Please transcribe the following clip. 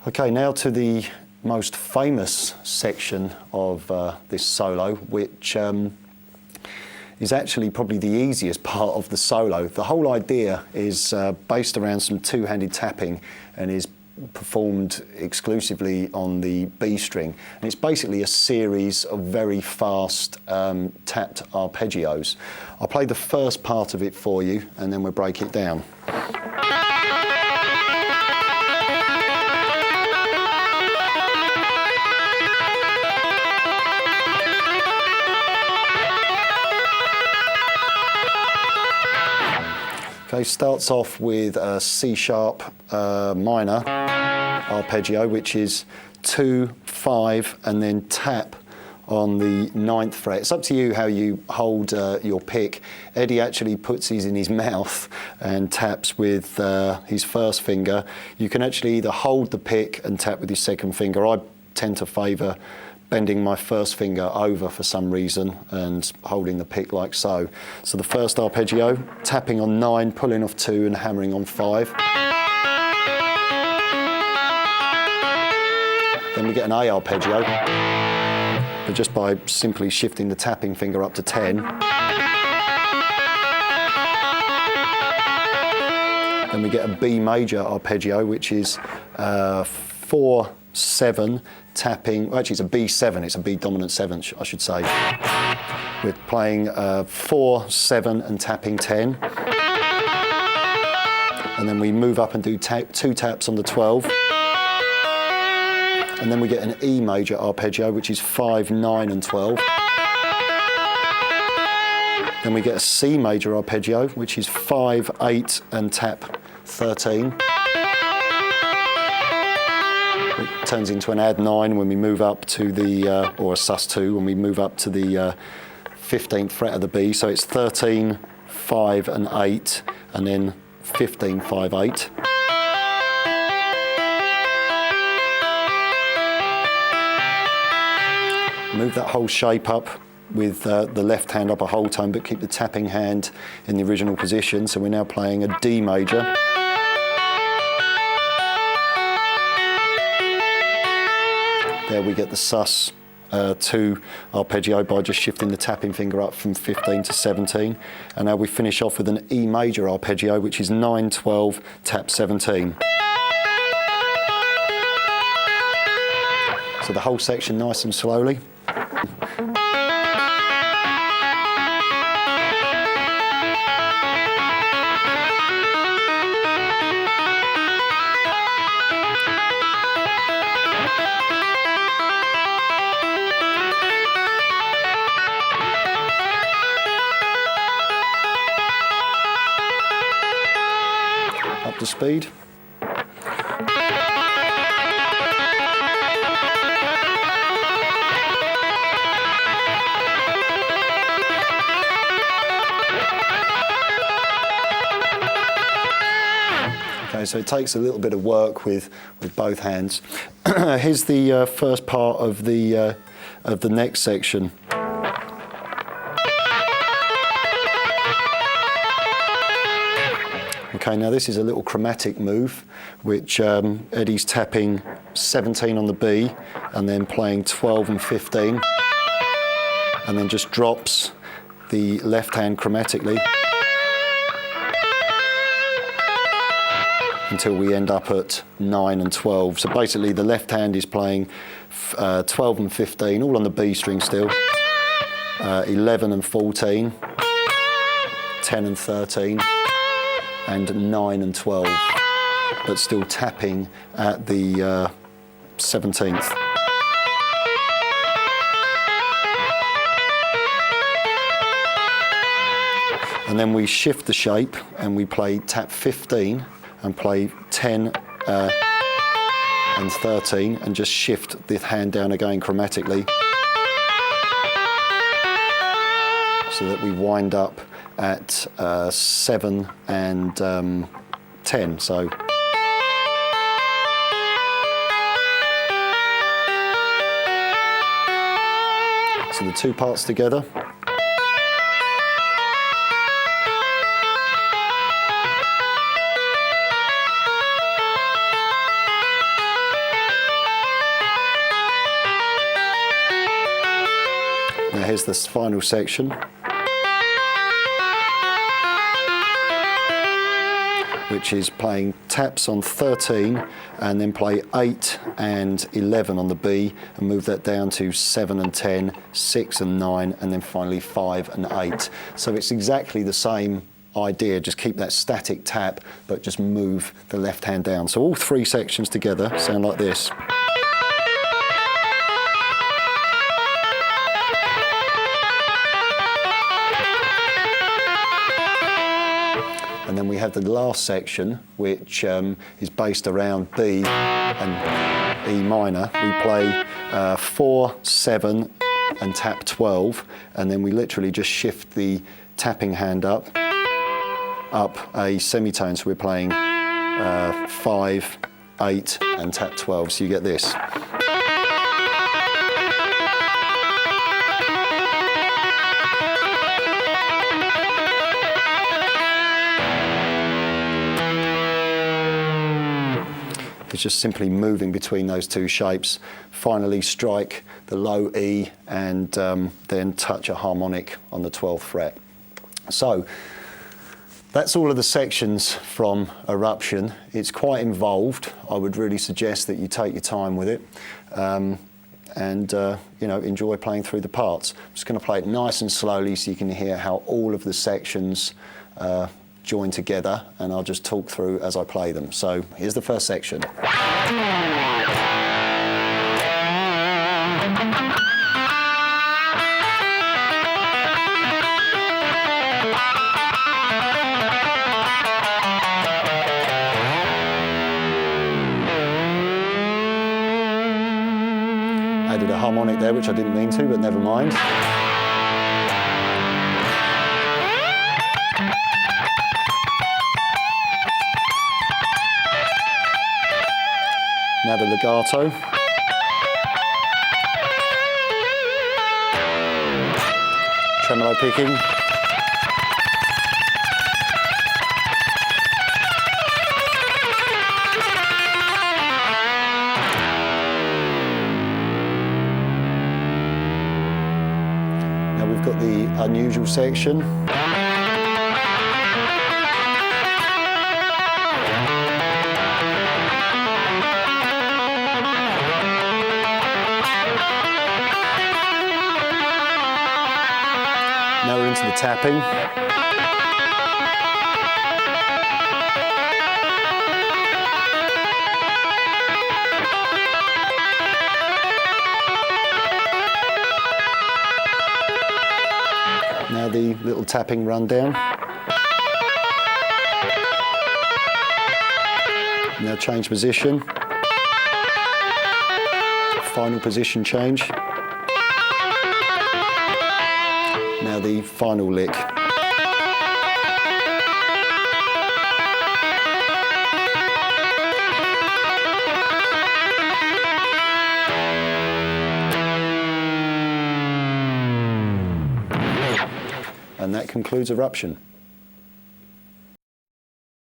Okay, now to the most famous section of this solo, which is actually probably the easiest part of the solo. The whole idea is based around some two-handed tapping and is performed exclusively on the B string. And it's basically a series of very fast tapped arpeggios. I'll play the first part of it for you and then we'll break it down. Okay, starts off with a C sharp minor arpeggio, which is 2, 5, and then tap on the 9th fret. It's up to you how you hold your pick. Eddie actually puts his in his mouth and taps with his first finger. You can actually either hold the pick and tap with your second finger. I tend to favour bending my first finger over for some reason and holding the pick like so. So the first arpeggio, tapping on 9, pulling off 2 and hammering on 5. Then we get an A arpeggio, but just by simply shifting the tapping finger up to 10. Then we get a B major arpeggio, which is 4, 7, tapping, well, actually it's a B7, it's a B dominant 7, I should say. We're playing 4, 7 and tapping 10. And then we move up and do 2 taps on the 12. And then we get an E major arpeggio, which is 5, 9 and 12. Then we get a C major arpeggio, which is 5, 8 and tap 13. It turns into an add 9 when we move up to the, or a sus2 when we move up to the 15th fret of the B. So it's 13, 5 and 8, and then 15, 5, 8. Move that whole shape up with the left hand up a whole tone, but keep the tapping hand in the original position. So we're now playing a D major. There we get the sus2 arpeggio by just shifting the tapping finger up from 15 to 17. And now we finish off with an E major arpeggio, which is 9, 12, tap 17. So the whole section nice and slowly. Up to speed. Okay, so it takes a little bit of work with both hands. Here's the first part of the next section. Okay, now this is a little chromatic move, which Eddie's tapping 17 on the B, and then playing 12 and 15, and then just drops the left hand chromatically until we end up at 9 and 12. So basically the left hand is playing 12 and 15, all on the B string still, 11 and 14, 10 and 13, and 9 and 12, but still tapping at the 17th. And then we shift the shape and we play tap 15 and play 10 and 13 and just shift the hand down again chromatically so that we wind up at 7 and 10. So the two parts together. here's this final section, which is playing taps on 13 and then play 8 and 11 on the B and move that down to 7 and 10, 6 and 9, and then finally 5 and 8. So it's exactly the same idea, just keep that static tap, but just move the left hand down. So all 3 sections together sound like this. And then we have the last section, which is based around B and E minor. We play 4, 7, and tap 12, and then we literally just shift the tapping hand up a semitone. So we're playing 5, 8, and tap 12. So you get this. It's just simply moving between those 2 shapes. Finally strike the low E and then touch a harmonic on the 12th fret. So that's all of the sections from Eruption. It's quite involved. I would really suggest that you take your time with it and you know, enjoy playing through the parts. I'm just going to play it nice and slowly so you can hear how all of the sections join together, and I'll just talk through as I play them. So here's the first section. Added a harmonic there, which I didn't mean to, but never mind. Now the legato. Tremolo picking. Now we've got the unusual section. Now we're into the tapping. Now the little tapping rundown. Now change position. Final position change. Now the final lick. And that concludes Eruption.